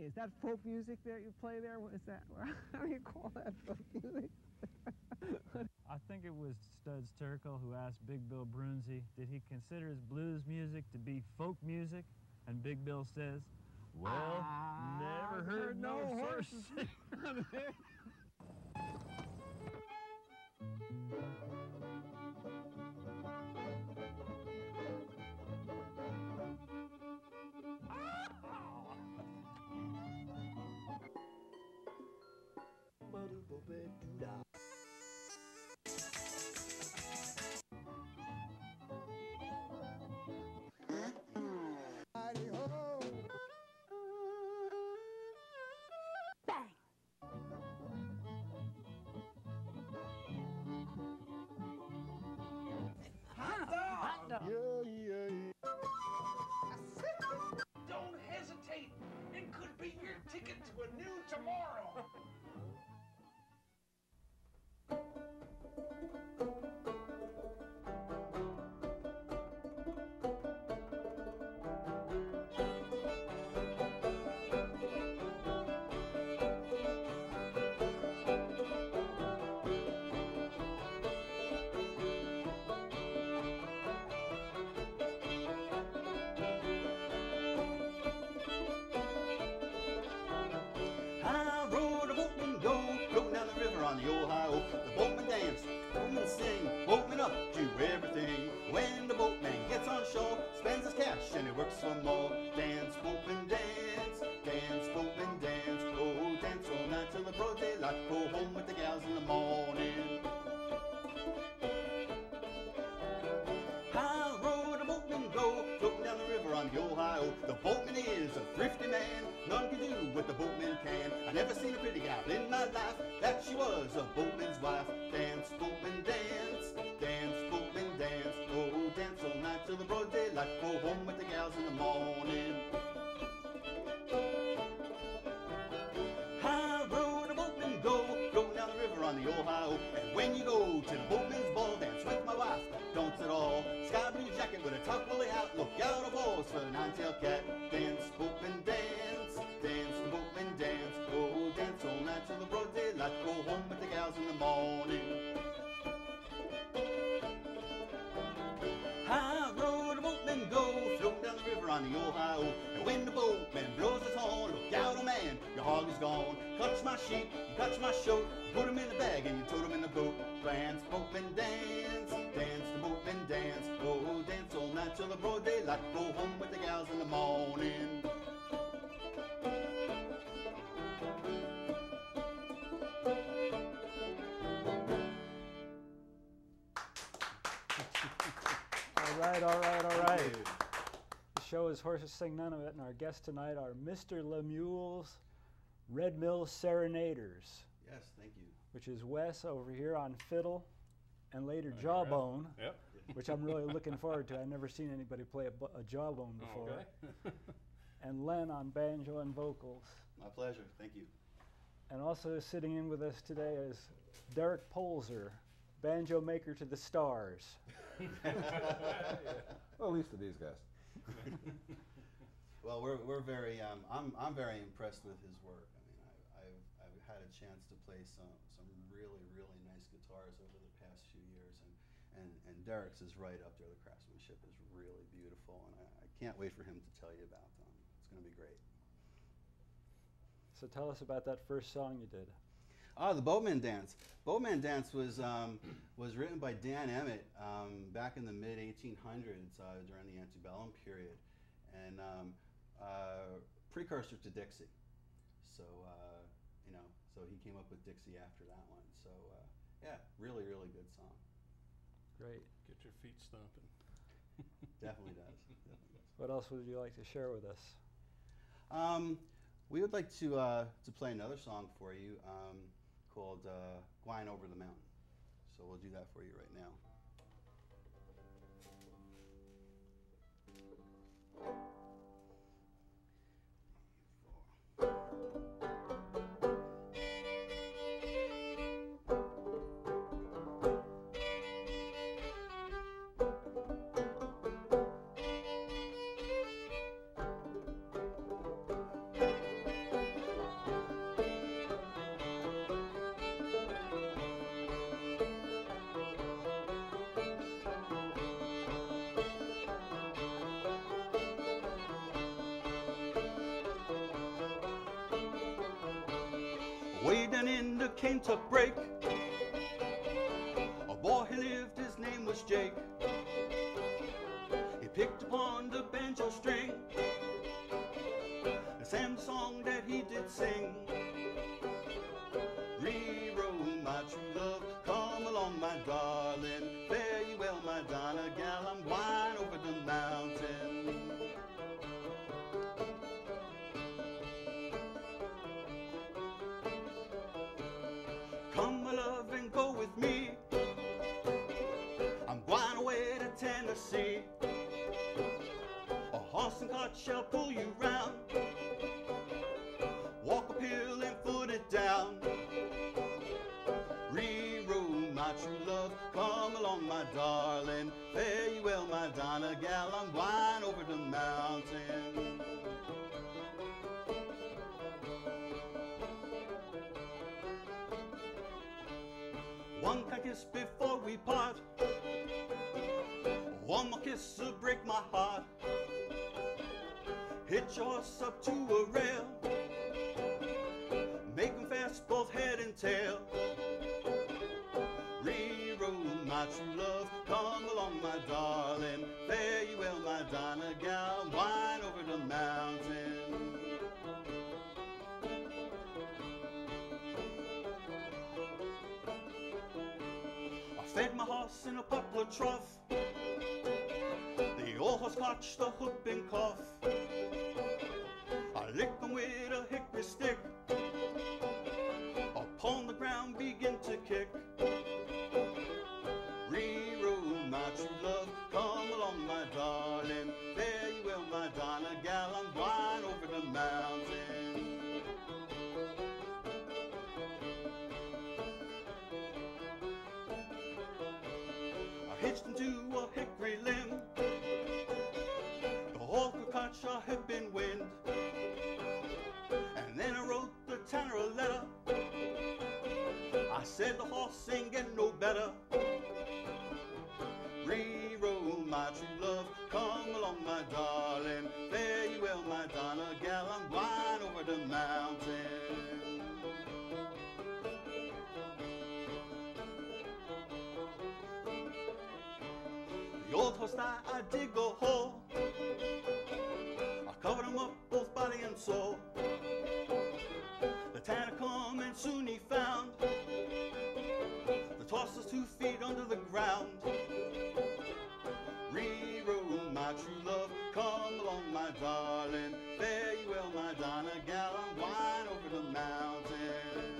Is that folk music that you play there? What is that? How do you call that folk music? I think it was Studs Terkel who asked Big Bill Brunzi, did he consider his blues music to be folk music? And Big Bill says, well, never heard no horses. Don't hesitate. It could be your ticket to a new tomorrow. On the Ohio, the boatmen dance, boatmen sing, boatmen up, do everything. When the boatman gets on shore, spends his cash and he works for more. Dance, boatman dance, dance, boatman dance. Oh, dance all night till the broad daylight. Go home with the gals in the morning. How rode a boatman go, floating down the river on the Ohio. The boatman is a thrifty man, none can do what the boatman can. I never seen a pretty gal in my life, that she was a boatman's wife. Dance, boatman, dance, dance, boatman, dance. Oh, dance all night till the broad daylight. Go home with the gals in the morning. How rode a boatman go, floating down the river on the Ohio. And when you go to the boatman's ball, dance with my wife, don't at all. Sky blue jacket with a top woolly hat, look out of balls for the nine-tailed cat. Dance, boatman, dance, dance, the boatman dance. Oh, dance all night till the broad daylight. Go home with the gals in the morning. High road a boatman go, floating down the river on the Ohio. And when the boatman blows his horn, look out, oh man, your hog is gone. Catch my sheep, you catch my shoat, put him in the bag and you tote him in the boat. Dance, boatman, dance, dance, the boatman dance. Oh, dance all night till the broad daylight. Go home with the gals in the morning. All right. The show is Horses Sing None of It, and our guests tonight are Mr. Lemuel's Red Mill Serenaders. Yes, thank you. Which is Wes over here on fiddle, and later Jawbone, Yep. which I'm really looking forward to. I've never seen anybody play a Jawbone before. Okay. And Len on banjo and vocals. My pleasure, thank you. And also sitting in with us today is Derek Polzer, banjo maker to the stars. Well, at least to these guys. Well, we're very. I'm very impressed with his work. I mean, I've had a chance to play some really nice guitars over the past few years, and Derek's is right up there. The craftsmanship is really beautiful, and I can't wait for him to tell you about them. It's going to be great. So tell us about that first song you did. The Boatman Dance. Boatman Dance was written by Dan Emmett back in the mid-1800s during the antebellum period, and precursor to Dixie. So so he came up with Dixie after that one. So yeah, really good song. Great. Get your feet stomping. Definitely does. Definitely does. What else would you like to share with us? We would like to play another song for you called Gwine Over the Mountain. So we'll do that for you right now. Way down in the Kentucky break, a boy he lived, his name was Jake. He picked upon the banjo string and sang the song that he did sing. Re-roll my true love, come along my darling, fare you well my Donna gal, I'm wine over the mountain. Come my love and go with me, I'm going away to Tennessee. A horse and cart shall pull you round, walk uphill and foot it down. Re-roll my true love, come along my darling, fare you well my Donna gal, I'm wine over the mountain. One kind kiss before we part, one more kiss will break my heart. Hitch your horse up to a rail, make 'em fast both head and tail. Re-roll my true love, come along my darling, fare you well my Donna gal, wine over the mountain. I fed my horse in a poplar trough, the old horse clutched the whooping cough. I licked him with a hickory stick, upon the ground begin to kick. Re-roll my true love, come along my darling, fare you well my Donna gal, I'm wine over the mountain. I hitched him to a hickory limb, the whole could catch a hip in wind. And then I wrote the tanner a letter, I said the horse ain't getting no better. Re-roll my true love, come along my darling, fare you well my Donna gal, I'm wine over the mountain. The old horse died, I dig a hole, I covered him up both body and soul. The tanner come and soon he found the horse was 2 feet under the ground. Re-roll my true love, come along my darling, fare you well my Donna gal, I'm wine over the mountain.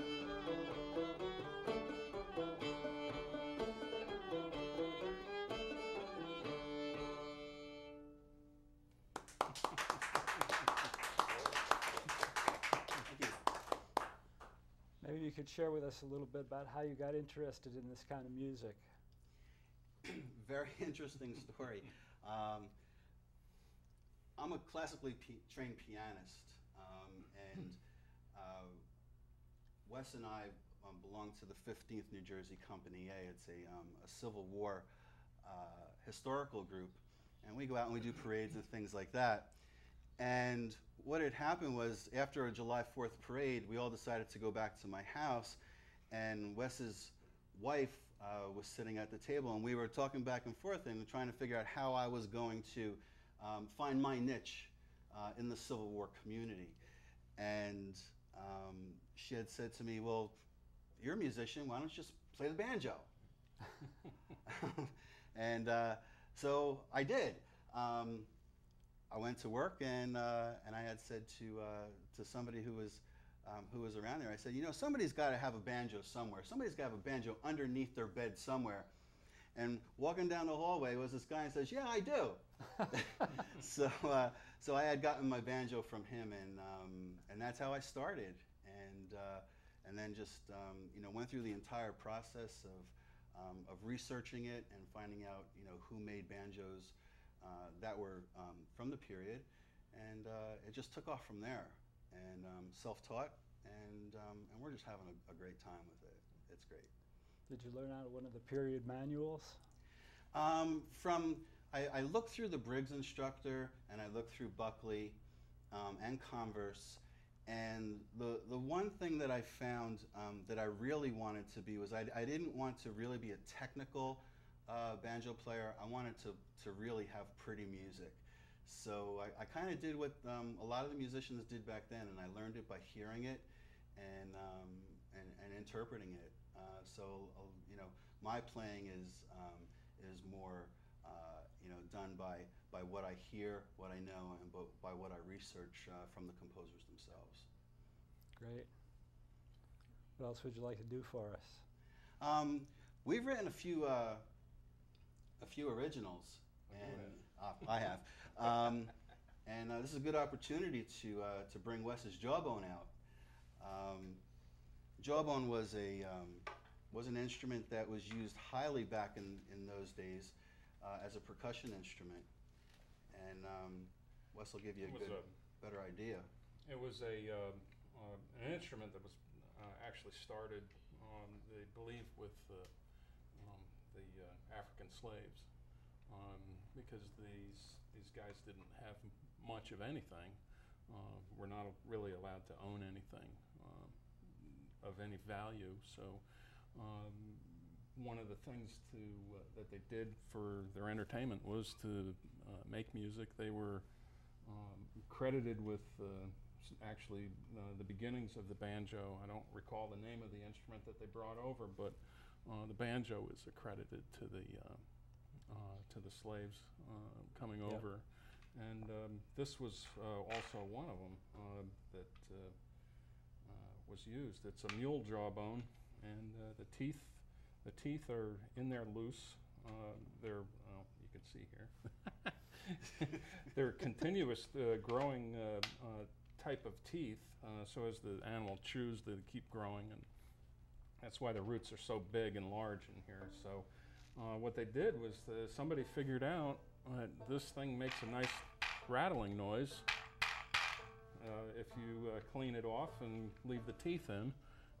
Maybe you could share with us a little bit about how you got interested in this kind of music. Very interesting story. I'm a classically trained pianist, and Wes and I belong to the 15th New Jersey Company A. It's a Civil War historical group, and we go out and we do parades and things like that. And what had happened was, after a July 4th parade, we all decided to go back to my house, and Wes's wife was sitting at the table, and we were talking back and forth and trying to figure out how I was going to find my niche in the Civil War community. And she had said to me, well, you're a musician, why don't you just play the banjo? And so I did. I went to work, and I had said to somebody who was around there, I said, you know, somebody's got to have a banjo somewhere. Somebody's got to have a banjo underneath their bed somewhere. And walking down the hallway was this guy and says, yeah, I do. So I had gotten my banjo from him, and that's how I started. And then just you know, went through the entire process of researching it and finding out, you know, who made banjos that were from the period, and it just took off from there. And self-taught, and we're just having a great time with it. It's great. Did you learn out of one of the period manuals? I looked through the Briggs instructor, and I looked through Buckley and Converse, And the one thing that I found that I really wanted to be was I didn't want to really be a technical banjo player. I wanted to really have pretty music. So I kind of did what a lot of the musicians did back then, and I learned it by hearing it and interpreting it. You know, my playing is more you know, done by what I hear, what I know, and by what I research from the composers themselves. Great. What else would you like to do for us? We've written a few originals, and I have. And this is a good opportunity to bring Wes's Jawbone out. Jawbone was an instrument that was used highly back in those days as a percussion instrument, and Wes will give you a better idea. It was an instrument that was actually started, they believe, with the African slaves, because these guys didn't have much of anything. Were not really allowed to own anything of any value. So one of the things that they did for their entertainment was to make music. They were credited with actually the beginnings of the banjo. I don't recall the name of the instrument that they brought over, but the banjo is accredited to the slaves coming over, and this was also one of them that was used. It's a mule jawbone, and the teeth are in there loose. They're you can see here. They're continuous growing type of teeth, so as the animal chews, they keep growing, and that's why the roots are so big and large in here. So what they did was somebody figured out that this thing makes a nice rattling noise if you clean it off and leave the teeth in.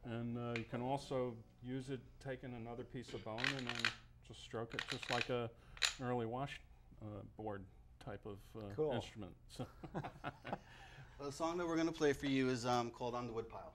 And you can also use it taking another piece of bone and then just stroke it just like an early washboard type of Cool. instrument. So The song that we're going to play for you is called On the Woodpile.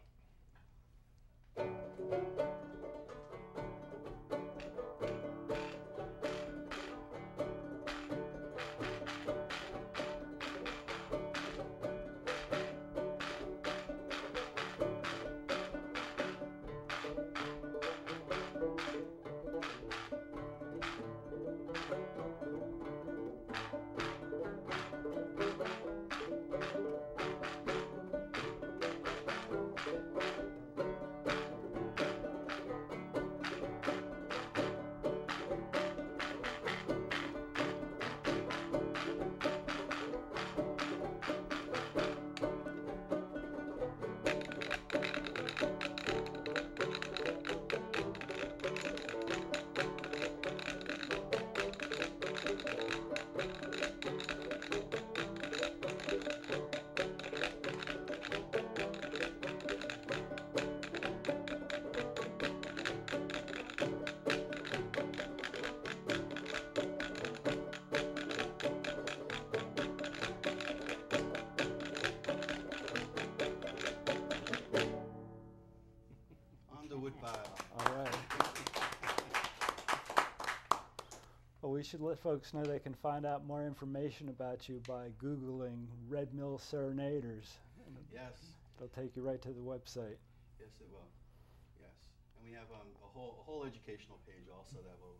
We should let folks know they can find out more information about you by Googling Red Mill Serenaders. Yes. They'll take you right to the website. Yes, it will. Yes, and we have a whole educational page also that will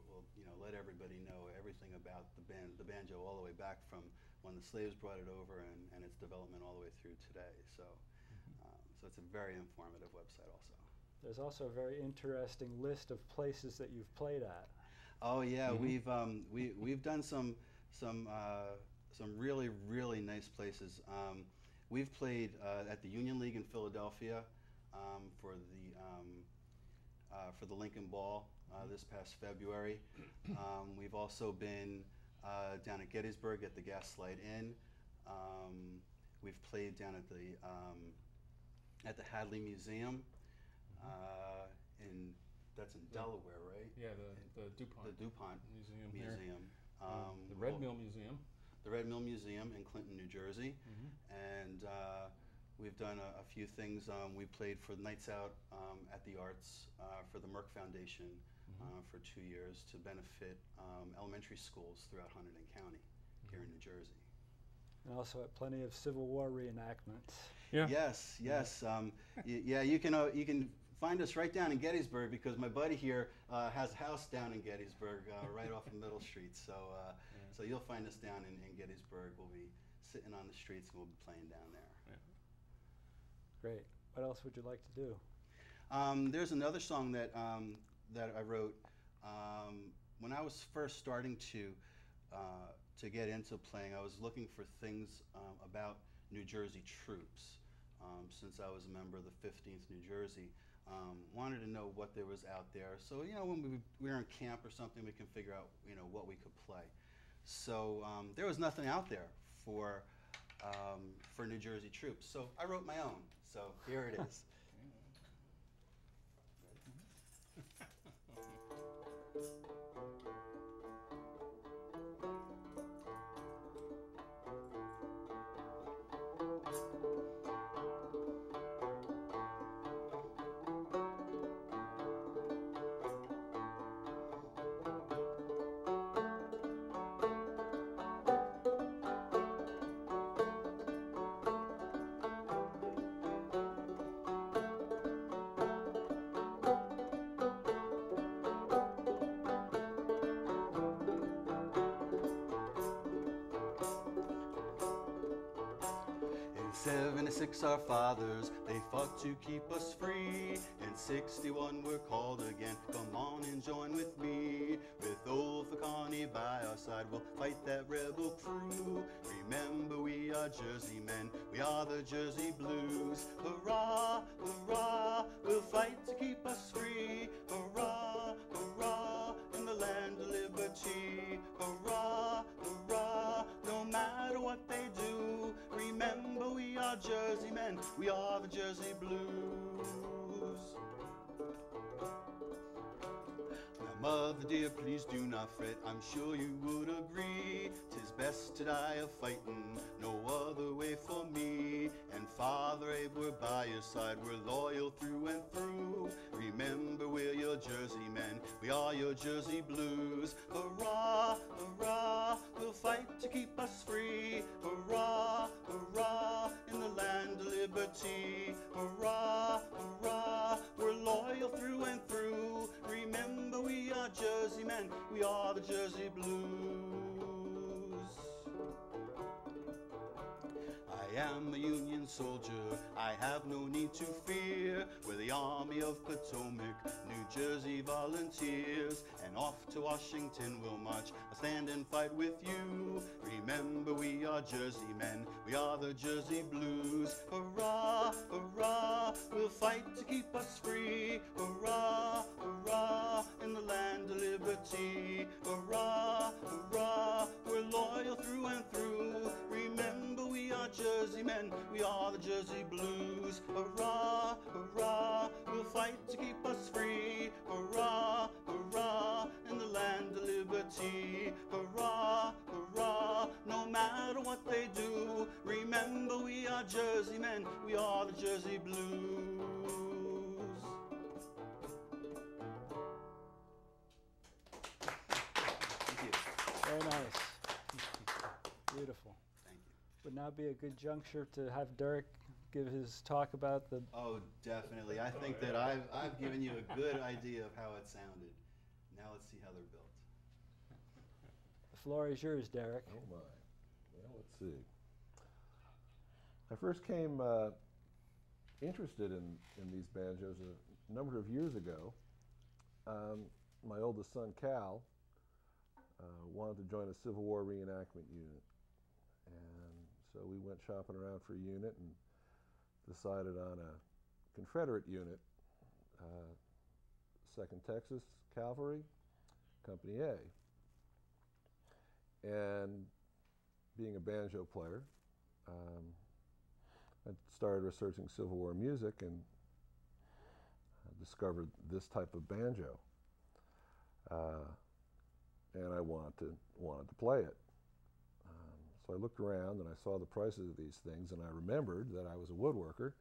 let everybody know everything about the banjo all the way back from when the slaves brought it over and its development all the way through today. So, so it's a very informative website also. There's also a very interesting list of places that you've played at. Oh yeah, we've done some really nice places. We've played at the Union League in Philadelphia for the Lincoln Ball this past February. We've also been down at Gettysburg at the Gaslight Inn. We've played down at the Hadley Museum that's in Delaware, right? yeah, the DuPont. The DuPont Museum. The Red Mill Museum. The Red Mill Museum in Clinton, New Jersey. And We've done a few things. We played for Nights Out at the Arts for the Merck Foundation for 2 years to benefit elementary schools throughout Hunterdon County here in New Jersey. And also at plenty of Civil War reenactments. Yeah. Yes, yes. Yeah, you can find us right down in Gettysburg because my buddy here has a house down in Gettysburg, right off of Middle Street. So, so you'll find us down in Gettysburg. We'll be sitting on the streets and we'll be playing down there. Great. What else would you like to do? There's another song that that I wrote when I was first starting to get into playing. I was looking for things about New Jersey troops. Since I was a member of the 15th New Jersey, wanted to know what there was out there. So when we were in camp or something, we can figure out what we could play. So there was nothing out there for New Jersey troops. So I wrote my own. So here it is. In 76 our fathers, they fought to keep us free. In 61 we're called again, come on and join with me. With old Connie by our side, we'll fight that rebel crew. Remember we are Jersey men, we are the Jersey Blues. Hurrah, hurrah, we'll fight to keep us free. Hurrah, hurrah, in the land of liberty. Hurrah, hurrah, no matter what they do. Remember we are Jersey men, we are the Jersey Blues. Now mother dear, please do not fret, I'm sure you would agree. 'Tis best to die a fightin', no other way for me. And Father Abe, we're by your side, we're loyal through and through. Remember we're your Jersey men, we are your Jersey Blues. Hurrah, hurrah, we'll fight to keep us free. Hurrah, hurrah, in the land of liberty. Hurrah, hurrah, we're loyal through and through. Remember we are Jersey men, we are the Jersey Blues. I am a Union soldier, I have no need to fear. We're the Army of Potomac, New Jersey volunteers. And off to Washington we'll march, I'll stand and fight with you. Remember we are Jersey men, we are the Jersey Blues. Hurrah, hurrah, we'll fight to keep us free. Hurrah, hurrah, in the land of liberty. Hurrah, hurrah, we're loyal through and through. Remember we are Jersey men, we are the Jersey Blues. Hurrah, hurrah, we'll fight to keep us free. Hurrah, hurrah, in the land of liberty. Hurrah, hurrah, no matter what they do. Remember we are Jersey men, we are the Jersey Blues. Thank you. Very nice. Beautiful. Thank you. Would now be a good juncture to have Derek give his talk about the... Oh, definitely. I think that I've given you a good idea of how it sounded. Now let's see how they're built. The floor is yours, Derek. Oh my. Well, let's see. I first came interested in these banjos a number of years ago. My oldest son, Cal, wanted to join a Civil War reenactment unit. And so we went shopping around for a unit and decided on a Confederate unit, 2nd Texas Cavalry, Company A. And being a banjo player, I started researching Civil War music and discovered this type of banjo. And I wanted to play it. So So I looked around and I saw the prices of these things, and I remembered that I was a woodworker,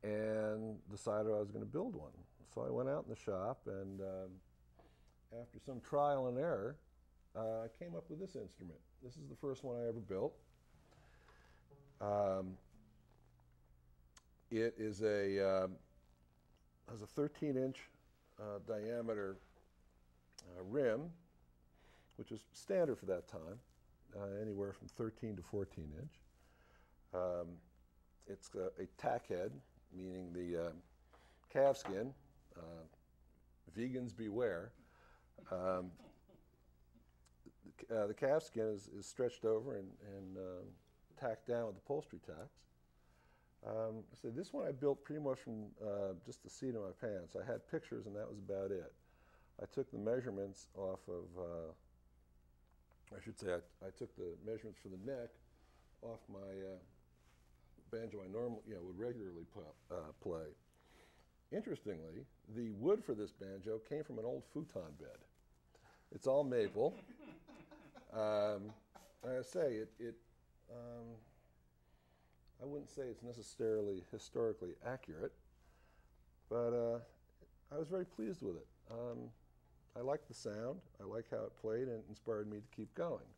and decided I was going to build one. So I went out in the shop, and after some trial and error, I came up with this instrument. This is the first one I ever built. It is has a 13-inch diameter rim, which is standard for that time, anywhere from 13 to 14 inch. It's a tack head, meaning the calfskin. Vegans beware. The calfskin is stretched over and tacked down with upholstery tacks. So this one I built pretty much from just the seat of my pants. I had pictures and that was about it. I took the measurements off of, I should say I took the measurements for the neck off my banjo I normally, would regularly play. Interestingly, the wood for this banjo came from an old futon bed. It's all maple. Like I say, I wouldn't say it's necessarily historically accurate, but I was very pleased with it. I liked the sound, I liked how it played, and it inspired me to keep going.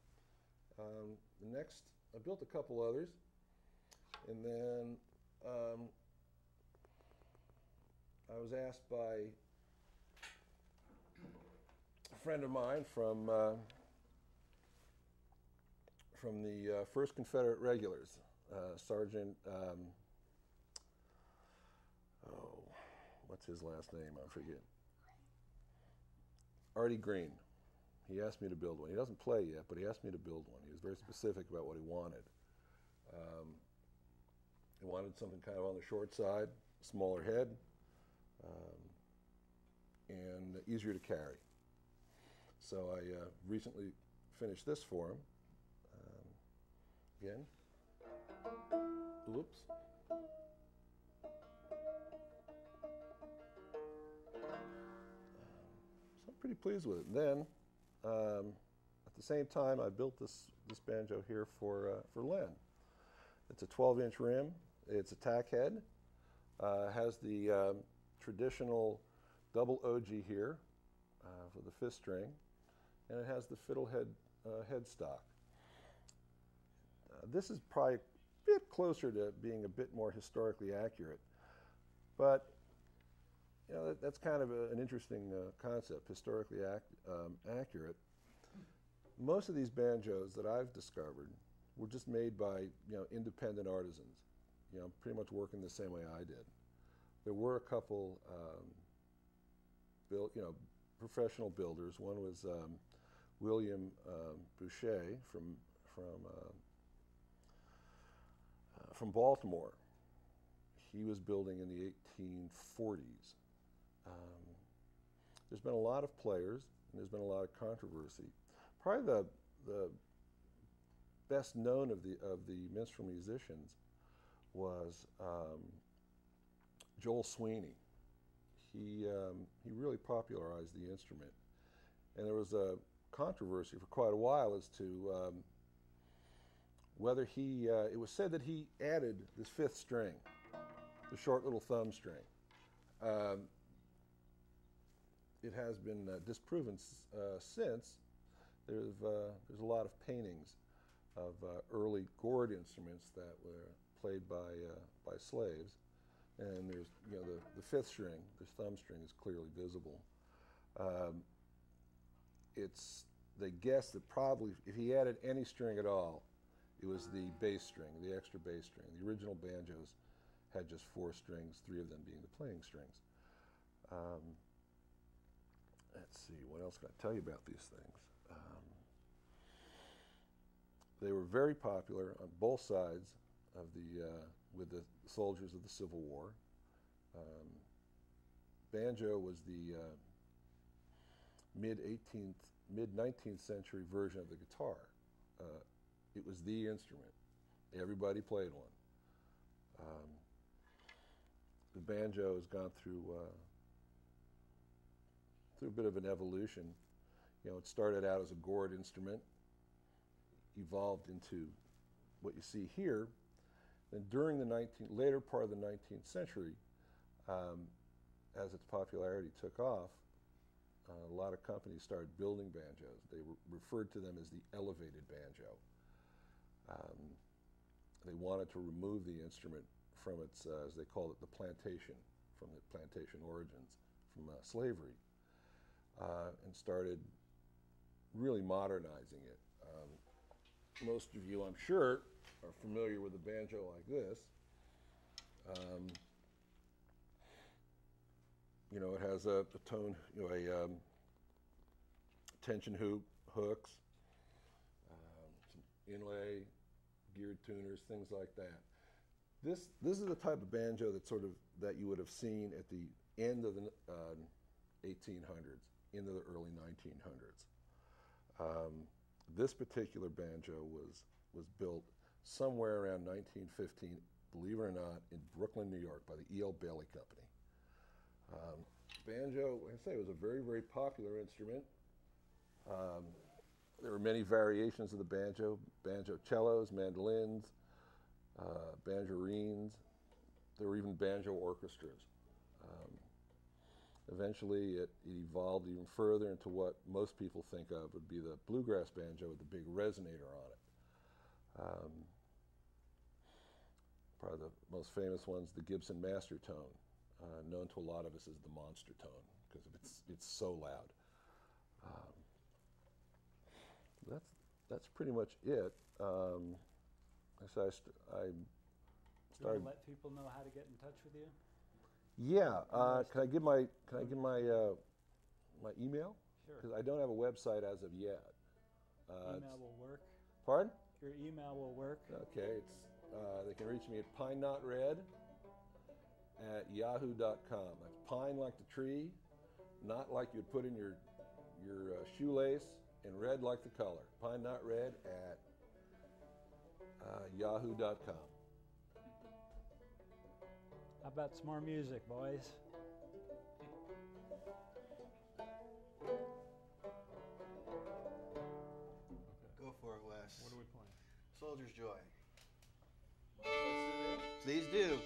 Next, I built a couple others, and then I was asked by a friend of mine from the 1st Confederate Regulars, Sergeant, what's his last name? I forget. Artie Green. He asked me to build one. He doesn't play yet, but he asked me to build one. He was very specific about what he wanted. He wanted something kind of on the short side, smaller head, and easier to carry. So I recently finished this for him. Again. Oops. So I'm pretty pleased with it. And then, at the same time, I built this banjo here for Len. It's a 12-inch rim. It's a tack head. Has the traditional double OG here for the 5th string, and it has the fiddlehead headstock. This is probably a bit closer to being a bit more historically accurate, but that's kind of an interesting concept, historically accurate. Most of these banjos that I've discovered were just made by independent artisans, pretty much working the same way I did. There were a couple professional builders. One was William Boucher from Baltimore. He was building in the 1840s. There's been a lot of players, and there's been a lot of controversy. Probably the best known of the minstrel musicians was Joel Sweeney. He really popularized the instrument, and there was a controversy for quite a while as to whether it was said that he added this 5th string, the short little thumb string. It has been disproven since. There's a lot of paintings of early gourd instruments that were played by slaves, and there's the 5th string, this thumb string, is clearly visible. They guess that probably if he added any string at all, it was the bass string, the extra bass string. The original banjos had just 4 strings, 3 of them being the playing strings. Let's see, what else can I tell you about these things? They were very popular on both sides of with the soldiers of the Civil War. Banjo was the mid-19th century version of the guitar. It was the instrument. Everybody played one. The banjo has gone through a bit of an evolution. It started out as a gourd instrument, evolved into what you see here. And during the later part of the 19th century, as its popularity took off, a lot of companies started building banjos. They referred to them as the elevated banjo. They wanted to remove the instrument from its, as they called it, the plantation, from the plantation origins, from slavery, and started really modernizing it. Most of you, I'm sure, are familiar with a banjo like this. You know, it has a tone, you know, a tension hoop, hooks, some inlay, geared tuners, things like that. This is the type of banjo that you would have seen at the end of the 1800s, into the early 1900s. This particular banjo was built somewhere around 1915, believe it or not, in Brooklyn, New York, by the E.L. Bailey Company. Banjo, like I say, was a very, very popular instrument. There were many variations of the banjo: cellos, mandolins, banjorines. There were even banjo orchestras. Eventually, it evolved even further into what most people think of would be the bluegrass banjo with the big resonator on it. Probably the most famous one's the Gibson Master Tone, known to a lot of us as the monster tone because it's so loud. That's pretty much it. So I Do you started. want to let people know how to get in touch with you? Yeah. Can I give my my email? Sure. Because I don't have a website as of yet. Email will work. Pardon? Your email will work. Okay. It's they can reach me at pineknotred@yahoo.com. That's pine like the tree, not like you'd put in your shoelace, and red like the color. pineknotred@yahoo.com. How about some more music, boys? Go for it, Wes. What are we playing? Soldier's Joy. Please do.